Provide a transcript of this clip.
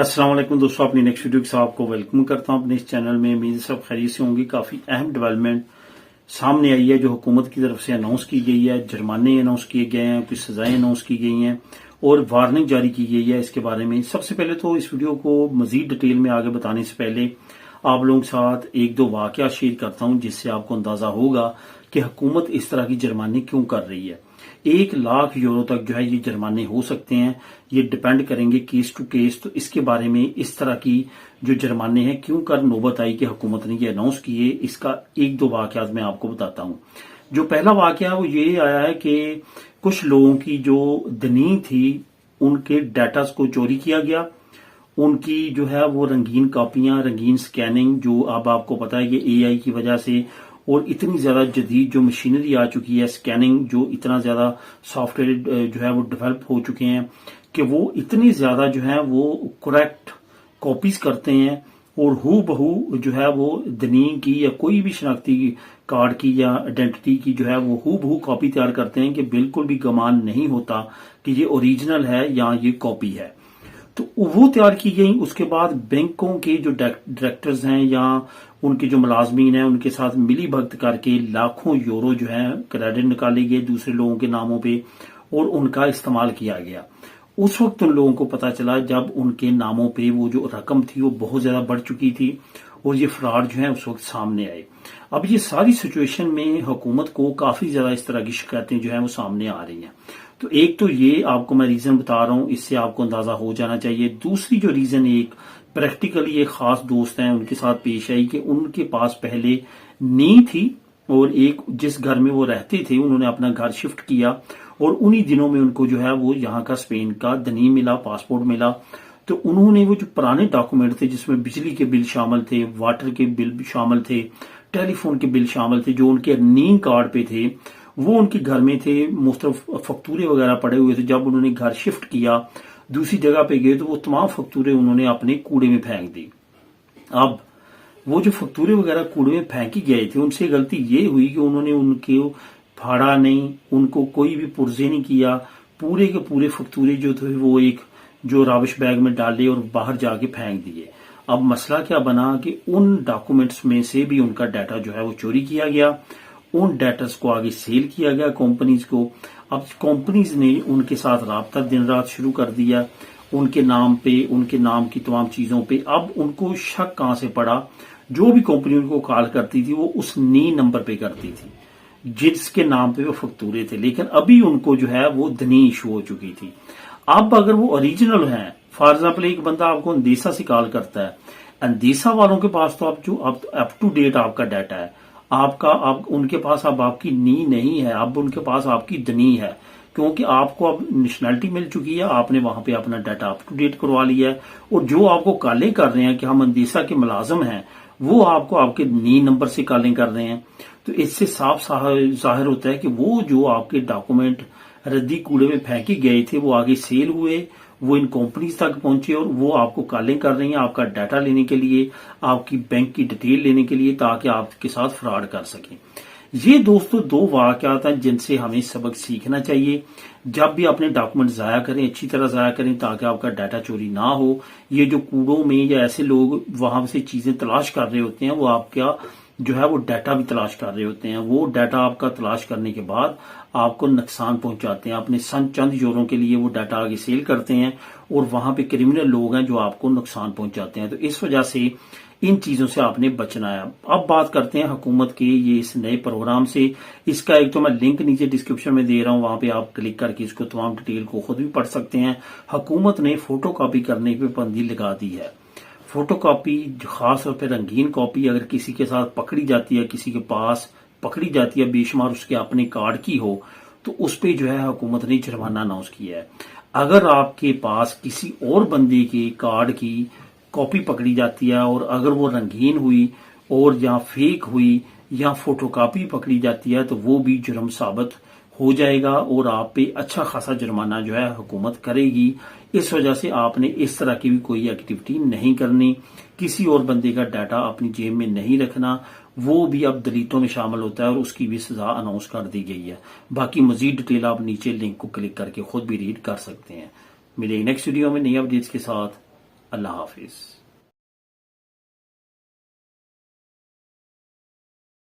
अस्सलाम वालेकुम दोस्तों, अपनी नेक्स्ट वीडियो के साथ आपको वेलकम करता हूं अपने इस चैनल में। उम्मीद सब खैरियत से होंगी। काफी अहम डेवलपमेंट सामने आई है जो हुकूमत की तरफ से अनाउंस की गई है। जुर्माने अनाउंस किए गए हैं, कुछ सजाएं अनाउंस की गई हैं और वार्निंग जारी की गई है इसके बारे में। सबसे पहले तो इस वीडियो को मजीद डिटेल में आगे बताने से पहले आप लोगों के साथ एक दो वाकया शेयर करता हूं जिससे आपको अंदाजा होगा कि हुकूमत इस तरह की जुर्माने क्यों कर रही है। 1 लाख यूरो तक जो है ये जुर्माने हो सकते हैं। ये डिपेंड करेंगे केस टू केस। तो इसके बारे में इस तरह की जो जुर्माने हैं क्यों कर नौबत आई कि हुकूमत ने ये अनाउंस किए, इसका एक दो वाकयात मैं आपको बताता हूं। जो पहला वाकया है वो ये आया है कि कुछ लोगों की जो दनी थी उनके डाटा को चोरी किया गया। उनकी जो है वो रंगीन कॉपियां, रंगीन स्कैनिंग, जो अब आपको पता है कि एआई की वजह से और इतनी ज्यादा जदीद जो मशीनरी आ चुकी है, स्कैनिंग जो इतना ज्यादा सॉफ्टवेयर जो है वो डेवलप हो चुके हैं कि वो इतनी ज्यादा जो है वो करेक्ट कॉपीज करते हैं और हू बहू जो है वो दनी की या कोई भी शनाख्ती कार्ड की या आइडेंटिटी की जो है वो हू बहू कॉपी तैयार करते हैं कि बिल्कुल भी गुमान नहीं होता कि ये ओरिजिनल है या ये कॉपी है। तो वो तैयार की गई। उसके बाद बैंकों के जो डायरेक्टर्स हैं या उनके जो मुलाजमीन हैं उनके साथ मिली भगत करके लाखों यूरो जो है क्रेडिट निकाले गए दूसरे लोगों के नामों पे और उनका इस्तेमाल किया गया। उस वक्त उन लोगों को पता चला जब उनके नामों पे वो जो रकम थी वो बहुत ज्यादा बढ़ चुकी थी और ये फ्रॉड जो है उस वक्त सामने आए। अब ये सारी सिचुएशन में हुकूमत को काफी ज्यादा इस तरह की शिकायतें जो है वो सामने आ रही हैं। तो एक तो ये आपको मैं रीजन बता रहा हूं, इससे आपको अंदाजा हो जाना चाहिए। दूसरी जो रीजन एक प्रैक्टिकली एक खास दोस्त हैं उनके साथ पेश आई कि उनके पास पहले नी थी और एक जिस घर में वो रहते थे उन्होंने अपना घर शिफ्ट किया और उन्हीं दिनों में उनको जो है वो यहाँ का स्पेन का दनी मिला, पासपोर्ट मिला। तो उन्होंने वो जो पुराने डॉक्यूमेंट थे जिसमें बिजली के बिल शामिल थे, वाटर के बिल शामिल थे, टेलीफोन के बिल शामिल थे, जो उनके नीम कार्ड पे थे वो उनके घर में थे। मुख्तलिफ फक्तूरे वगैरह पड़े हुए थे। जब उन्होंने घर शिफ्ट किया दूसरी जगह पे गए तो वो तमाम फक्तूरे उन्होंने अपने कूड़े में फेंक दी। अब वो जो फक्तूरे वगैरह कूड़े में फेंकी गए थे उनसे गलती ये हुई कि उन्होंने उनके फाड़ा नहीं, उनको कोई भी पुर्जे नहीं किया। पूरे के पूरे फक्तूरे जो थे वो एक जो राबिश बैग में डाले और बाहर जाके फेंक दिए। अब मसला क्या बना कि उन डॉक्यूमेंट्स में से भी उनका डाटा जो है वो चोरी किया गया। उन डाटास को आगे सेल किया गया कंपनीज को। अब कंपनीज ने उनके साथ राब्ता दिन रात शुरू कर दिया उनके नाम पे, उनके नाम की तमाम चीजों पे। अब उनको शक कहां से पड़ा, जो भी कंपनी उनको कॉल करती थी वो उस नी नंबर पे करती थी जिसके नाम पे वो फक्तूरे थे, लेकिन अभी उनको जो है वो धनी इशू हो चुकी थी। अब अगर वो ओरिजिनल है, फॉर एग्जाम्पल एक बंदा आपको अंदेसा से कॉल करता है, अंदेसा वालों के पास तो अब जो अप टू डेट आपका डाटा है आप उनके पास अब आपकी नी नहीं है, अब उनके पास आपकी दनी है, क्योंकि आपको अब नेशनैलिटी मिल चुकी है, आपने वहां पे अपना डाटा अप टू डेट करवा लिया है। और जो आपको कॉलें कर रहे हैं कि हम अंदेसा के मुलाजम हैं वो आपको आपके नी नंबर से कॉलिंग कर रहे हैं। तो इससे साफ जाहिर होता है कि वो जो आपके डॉक्यूमेंट रद्दी कूड़े में फेंके गए थे वो आगे सेल हुए, वो इन कंपनीज तक पहुंचे और वो आपको कॉलिंग कर रही हैं आपका डाटा लेने के लिए, आपकी बैंक की डिटेल लेने के लिए, ताकि आपके साथ फ्रॉड कर सकें। ये दोस्तों दो वाकयात हैं जिनसे हमें सबक सीखना चाहिए। जब भी अपने डॉक्यूमेंट जाया करें अच्छी तरह जाया करें ताकि आपका डाटा चोरी ना हो। ये जो कूड़ों में या ऐसे लोग वहां से चीजें तलाश कर रहे होते हैं वो आपका जो है वो डाटा भी तलाश कर रहे होते हैं। वो डाटा आपका तलाश करने के बाद आपको नुकसान पहुंचाते हैं। अपने चंद यूरो के लिए वो डाटा आगे सेल करते हैं और वहां पे क्रिमिनल लोग हैं जो आपको नुकसान पहुंचाते हैं। तो इस वजह से इन चीजों से आपने बचना है। अब बात करते हैं हुकूमत के ये इस नए प्रोग्राम से। इसका एक तो मैं लिंक नीचे डिस्क्रिप्शन में दे रहा हूं, वहां पे आप क्लिक करके इसको तमाम डिटेल को खुद भी पढ़ सकते हैं। हुकूमत ने फोटो कॉपी करने पे पाबंदी लगा दी है। फोटो कॉपी, खास तौर पर रंगीन कॉपी अगर किसी के साथ पकड़ी जाती है, किसी के पास पकड़ी जाती है बेशुमार उसके अपने कार्ड की हो, तो उस पे जो है हुकूमत ने जुर्माना अनाउंस किया है। अगर आपके पास किसी और बंदे के कार्ड की कॉपी पकड़ी जाती है और अगर वो रंगीन हुई और या फेक हुई या फोटोकॉपी पकड़ी जाती है तो वो भी जुर्म साबित हो जाएगा और आप पे अच्छा खासा जुर्माना जो है हुकूमत करेगी। इस वजह से आपने इस तरह की भी कोई एक्टिविटी नहीं करनी। किसी और बंदे का डाटा अपनी जेब में नहीं रखना, वो भी अब दलितों में शामिल होता है और उसकी भी सजा अनाउंस कर दी गई है। बाकी मजीद डिटेल आप नीचे लिंक को क्लिक करके खुद भी रीड कर सकते हैं। मिलेंगे नेक्स्ट वीडियो में नई अपडेट्स के साथ। اللہ حافظ.